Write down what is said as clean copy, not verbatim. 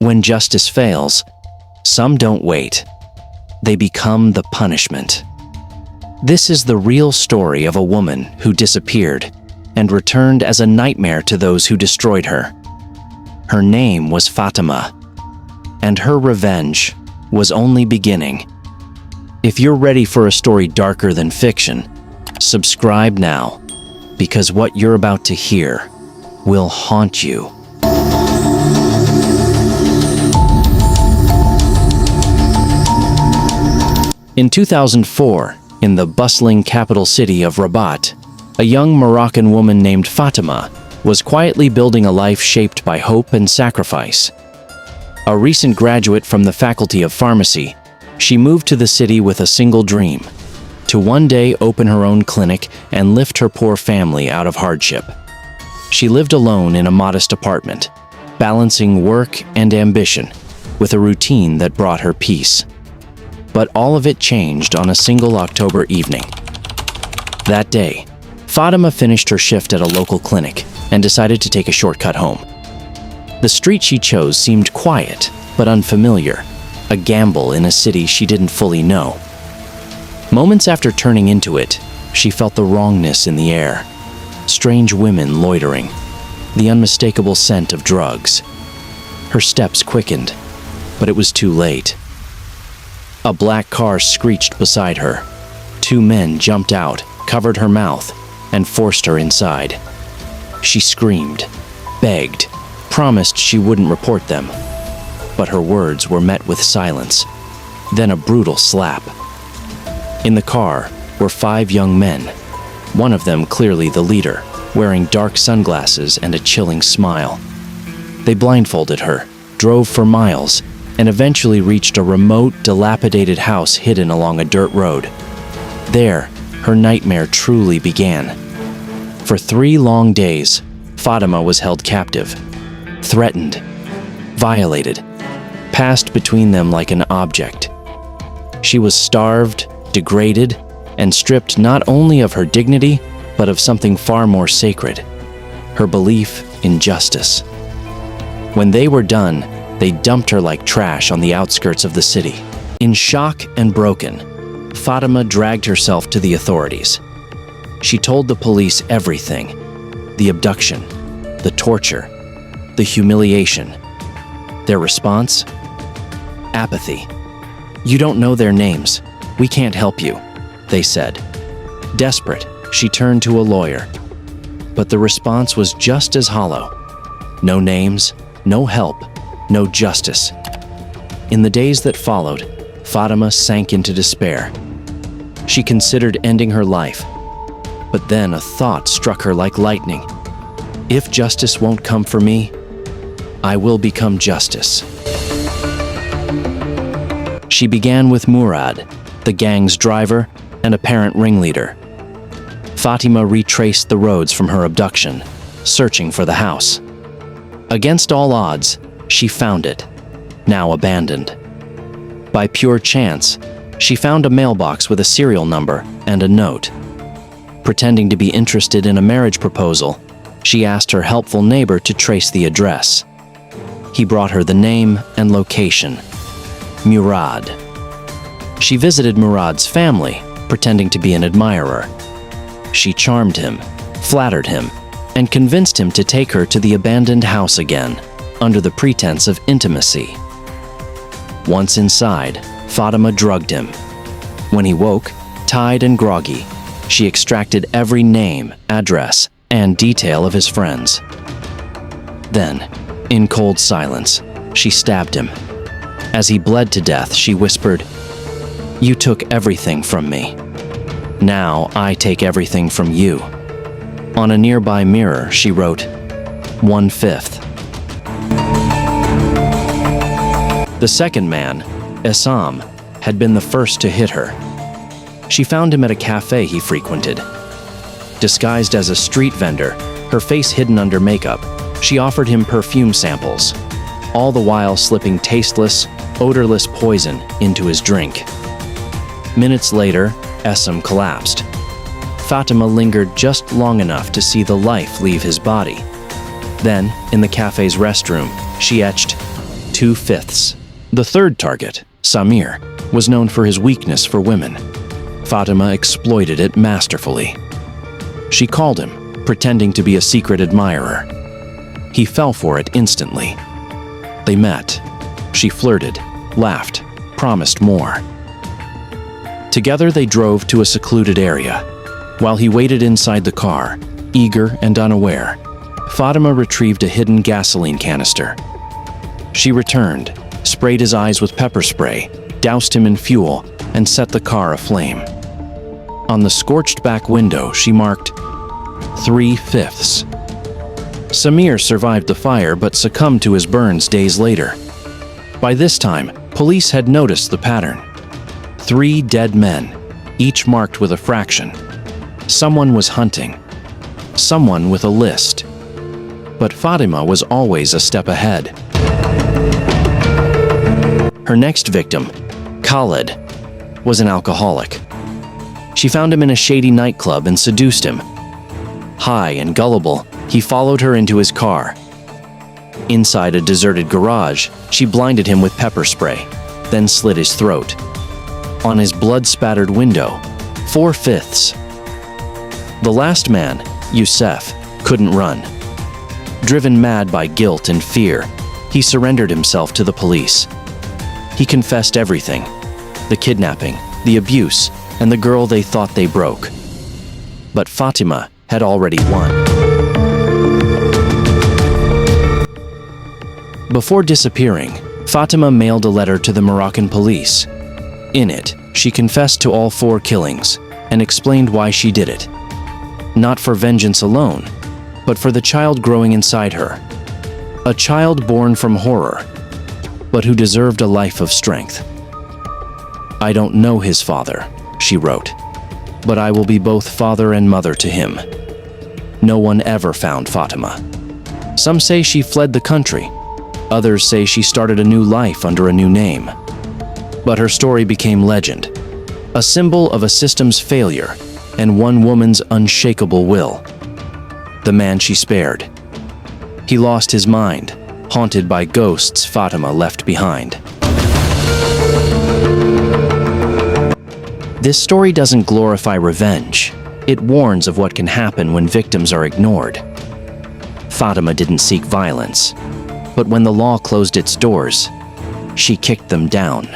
When justice fails, some don't wait. They become the punishment. This is the real story of a woman who disappeared and returned as a nightmare to those who destroyed her. Her name was Fatima, and her revenge was only beginning. If you're ready for a story darker than fiction, subscribe now, because what you're about to hear will haunt you. In 2004, in the bustling capital city of Rabat, a young Moroccan woman named Fatima was quietly building a life shaped by hope and sacrifice. A recent graduate from the Faculty of Pharmacy, she moved to the city with a single dream: to one day open her own clinic and lift her poor family out of hardship. She lived alone in a modest apartment, balancing work and ambition with a routine that brought her peace. But all of it changed on a single October evening. That day, Fatima finished her shift at a local clinic and decided to take a shortcut home. The street she chose seemed quiet but unfamiliar, a gamble in a city she didn't fully know. Moments after turning into it, she felt the wrongness in the air. Strange women loitering, the unmistakable scent of drugs. Her steps quickened, but it was too late. A black car screeched beside her. Two men jumped out, covered her mouth, and forced her inside. She screamed, begged, promised she wouldn't report them. But her words were met with silence, then a brutal slap. In the car were 5 young men, one of them clearly the leader, wearing dark sunglasses and a chilling smile. They blindfolded her, drove for miles, and eventually reached a remote, dilapidated house hidden along a dirt road. There, her nightmare truly began. For 3 long days, Fatima was held captive, threatened, violated, passed between them like an object. She was starved, degraded, and stripped not only of her dignity, but of something far more sacred: her belief in justice. When they were done, they dumped her like trash on the outskirts of the city. In shock and broken, Fatima dragged herself to the authorities. She told the police everything: the abduction, the torture, the humiliation. Their response? Apathy. "You don't know their names. We can't help you," they said. Desperate, she turned to a lawyer. But the response was just as hollow. No names, no help, no justice. In the days that followed, Fatima sank into despair. She considered ending her life. But then a thought struck her like lightning. If justice won't come for me, I will become justice. She began with Murad, the gang's driver and apparent ringleader. Fatima retraced the roads from her abduction, searching for the house. Against all odds, she found it, now abandoned. By pure chance, she found a mailbox with a serial number and a note. Pretending to be interested in a marriage proposal, she asked her helpful neighbor to trace the address. He brought her the name and location: Murad. She visited Murad's family, pretending to be an admirer. She charmed him, flattered him, and convinced him to take her to the abandoned house again, under the pretense of intimacy. Once inside, Fatima drugged him. When he woke, tired and groggy, she extracted every name, address, and detail of his friends. Then, in cold silence, she stabbed him. As he bled to death, she whispered, "You took everything from me. Now I take everything from you." On a nearby mirror, she wrote, "1/5." The second man, Essam, had been the first to hit her. She found him at a cafe he frequented. Disguised as a street vendor, her face hidden under makeup, she offered him perfume samples, all the while slipping tasteless, odorless poison into his drink. Minutes later, Essam collapsed. Fatima lingered just long enough to see the life leave his body. Then, in the cafe's restroom, she etched, 2/5. The third target, Samir, was known for his weakness for women. Fatima exploited it masterfully. She called him, pretending to be a secret admirer. He fell for it instantly. They met. She flirted, laughed, promised more. Together they drove to a secluded area. While he waited inside the car, eager and unaware, Fatima retrieved a hidden gasoline canister. She returned, sprayed his eyes with pepper spray, doused him in fuel, and set the car aflame. On the scorched back window, she marked 3/5. Samir survived the fire but succumbed to his burns days later. By this time, police had noticed the pattern. 3 dead men, each marked with a fraction. Someone was hunting. Someone with a list. But Fatima was always a step ahead. Her next victim, Khaled, was an alcoholic. She found him in a shady nightclub and seduced him. High and gullible, he followed her into his car. Inside a deserted garage, she blinded him with pepper spray, then slit his throat. On his blood-spattered window, 4/5. The last man, Youssef, couldn't run. Driven mad by guilt and fear, he surrendered himself to the police. He confessed everything: the kidnapping, the abuse, and the girl they thought they broke. But Fatima had already won. Before disappearing, Fatima mailed a letter to the Moroccan police. In it, she confessed to all 4 killings and explained why she did it. Not for vengeance alone, but for the child growing inside her. A child born from horror, but who deserved a life of strength. "I don't know his father," she wrote, "but I will be both father and mother to him." No one ever found Fatima. Some say she fled the country. Others say she started a new life under a new name. But her story became legend, a symbol of a system's failure and one woman's unshakable will. The man she spared. He lost his mind, haunted by ghosts Fatima left behind. This story doesn't glorify revenge. It warns of what can happen when victims are ignored. Fatima didn't seek violence, but when the law closed its doors, she kicked them down.